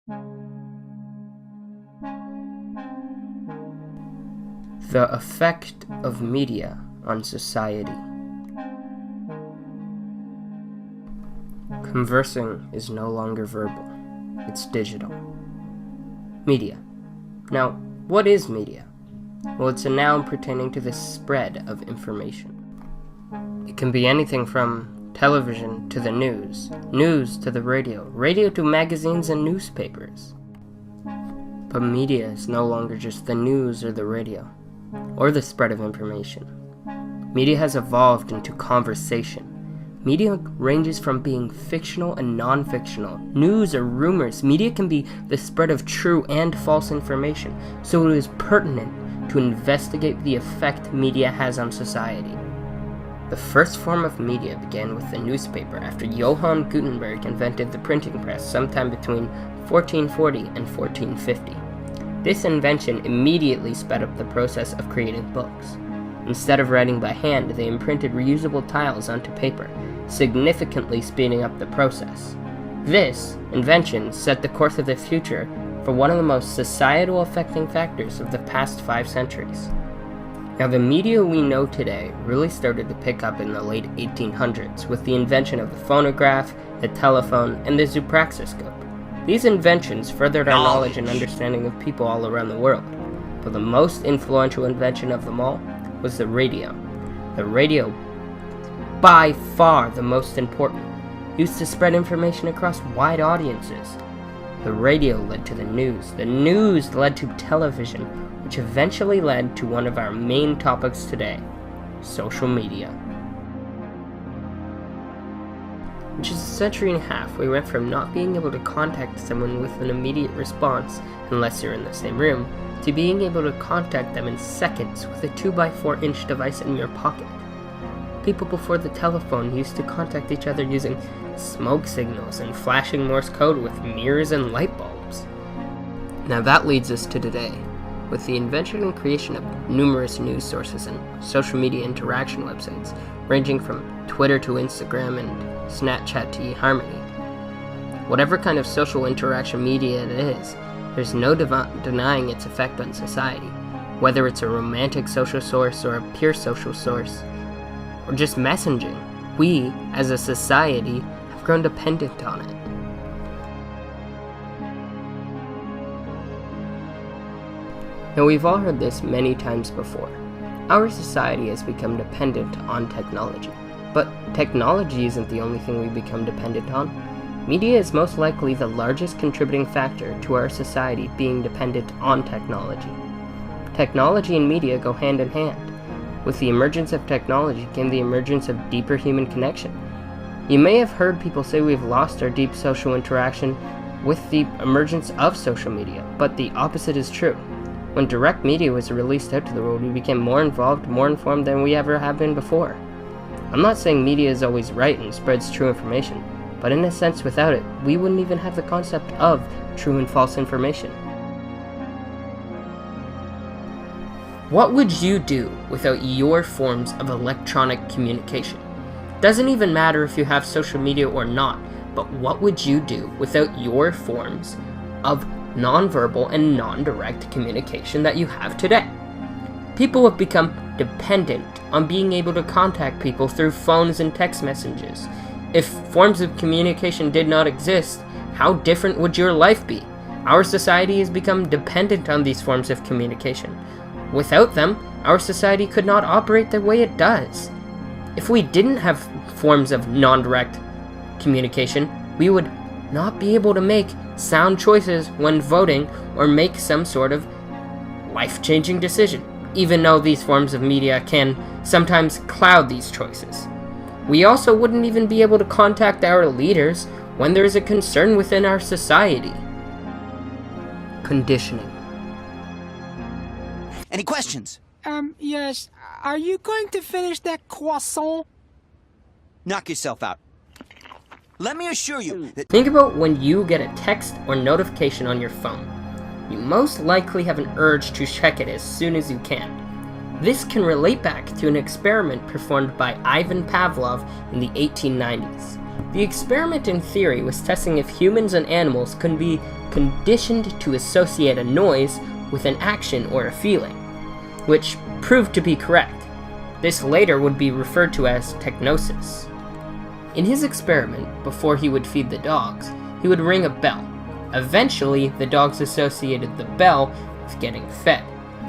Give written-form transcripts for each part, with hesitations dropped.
The effect of media on society. Conversing is no longer verbal, it's digital. Media. Now, what is media? Well, it's a noun pertaining to the spread of information. It can be anything from television to the news, news to the radio, radio to magazines and newspapers. But media is no longer just the news or the radio, or the spread of information. Media has evolved into conversation. Media ranges from being fictional and non-fictional, news or rumors. Media can be the spread of true and false information, so it is pertinent to investigate the effect media has on society. The first form of media began with the newspaper after Johann Gutenberg invented the printing press sometime between 1440 and 1450. This invention immediately sped up the process of creating books. Instead of writing by hand, they imprinted reusable tiles onto paper, significantly speeding up the process. This invention set the course of the future for one of the most societal affecting factors of the past 5 centuries. Now, the media we know today really started to pick up in the late 1800s with the invention of the phonograph, the telephone, and the Zoopraxiscope. These inventions furthered our knowledge and understanding of people all around the world, but the most influential invention of them all was the radio. The radio, by far the most important, used to spread information across wide audiences. The radio led to the news led to television, which eventually led to one of our main topics today, social media. In just a century and a half, we went from not being able to contact someone with an immediate response, unless you're in the same room, to being able to contact them in seconds with a 2x4-inch device in your pocket. People before the telephone used to contact each other using smoke signals and flashing Morse code with mirrors and light bulbs. Now that leads us to today, with the invention and creation of numerous news sources and social media interaction websites, ranging from Twitter to Instagram and Snapchat to eHarmony. Whatever kind of social interaction media it is, there's no denying its effect on society, whether it's a romantic social source or a pure social source, or just messaging. We, as a society, have grown dependent on it. Now, we've all heard this many times before. Our society has become dependent on technology. But technology isn't the only thing we become dependent on. Media is most likely the largest contributing factor to our society being dependent on technology. Technology and media go hand in hand. With the emergence of technology came the emergence of deeper human connection. You may have heard people say we've lost our deep social interaction with the emergence of social media, but the opposite is true. When direct media was released out to the world, we became more involved, more informed than we ever have been before. I'm not saying media is always right and spreads true information, but in a sense without it, we wouldn't even have the concept of true and false information. What would you do without your forms of electronic communication? Doesn't even matter if you have social media or not, but what would you do without your forms of nonverbal and non-direct communication that you have today? People have become dependent on being able to contact people through phones and text messages. If forms of communication did not exist, how different would your life be? Our society has become dependent on these forms of communication. Without them, our society could not operate the way it does. If we didn't have forms of non-direct communication, we would not be able to make sound choices when voting or make some sort of life-changing decision, even though these forms of media can sometimes cloud these choices. We also wouldn't even be able to contact our leaders when there is a concern within our society. Conditioning. Any questions? Yes. Are you going to finish that croissant? Knock yourself out. Let me assure you that... Think about when you get a text or notification on your phone. You most likely have an urge to check it as soon as you can. This can relate back to an experiment performed by Ivan Pavlov in the 1890s. The experiment in theory was testing if humans and animals could be conditioned to associate a noise with an action or a feeling, which proved to be correct. This later would be referred to as technosis. In his experiment, before he would feed the dogs, he would ring a bell. Eventually, the dogs associated the bell with getting fed.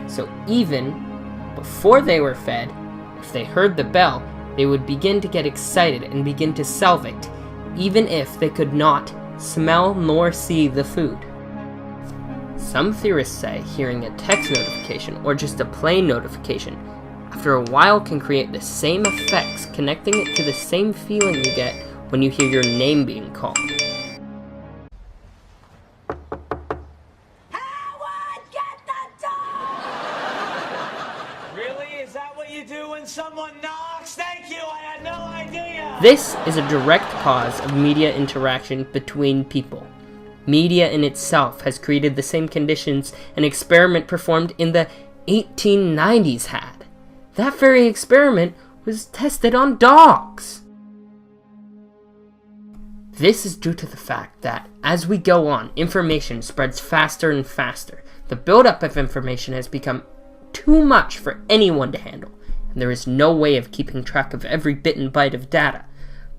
So even before they were fed, if they heard the bell, they would begin to get excited and begin to salivate, even if they could not smell nor see the food. Some theorists say hearing a text notification or just a plain notification after a while can create the same effects, connecting it to the same feeling you get when you hear your name being called. Howard, get the dog! Really? Is that what you do when someone knocks? Thank you, I had no idea! This is a direct cause of media interaction between people. Media in itself has created the same conditions an experiment performed in the 1890s had. That very experiment was tested on dogs. This is due to the fact that, as we go on, information spreads faster and faster. The buildup of information has become too much for anyone to handle, and there is no way of keeping track of every bit and byte of data.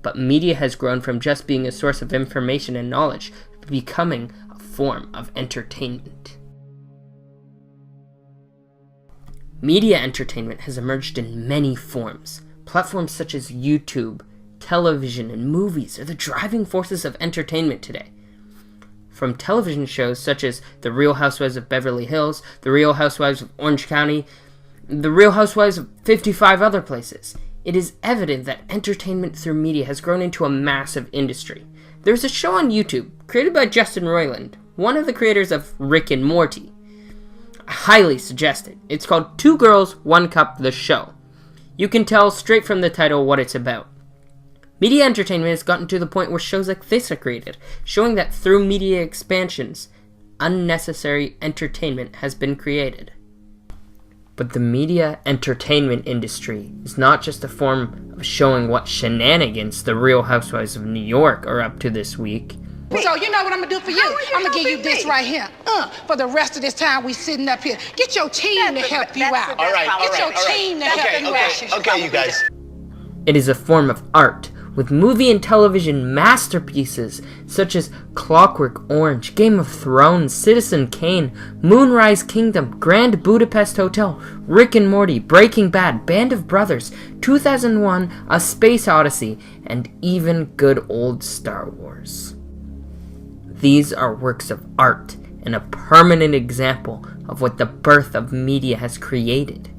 But media has grown from just being a source of information and knowledge to becoming a form of entertainment. Media entertainment has emerged in many forms. Platforms such as YouTube, television, and movies are the driving forces of entertainment today. From television shows such as The Real Housewives of Beverly Hills, The Real Housewives of Orange County, The Real Housewives of 55 other places, it is evident that entertainment through media has grown into a massive industry. There's a show on YouTube created by Justin Roiland, one of the creators of Rick and Morty. I highly suggest it. It's called 2 Girls, 1 Cup, The Show. You can tell straight from the title what it's about. Media entertainment has gotten to the point where shows like this are created, showing that through media expansions, unnecessary entertainment has been created. But the media entertainment industry is not just a form of showing what shenanigans the Real Housewives of New York are up to this week. So you know what I'm gonna do for you? I'm gonna give you this right here. For the rest of this time we sitting up here. Get your team to help you out. All right, Get your team to help you out. Okay, you guys. It is a form of art, with movie and television masterpieces such as Clockwork Orange, Game of Thrones, Citizen Kane, Moonrise Kingdom, Grand Budapest Hotel, Rick and Morty, Breaking Bad, Band of Brothers, 2001, A Space Odyssey, and even good old Star Wars. These are works of art and a permanent example of what the birth of media has created.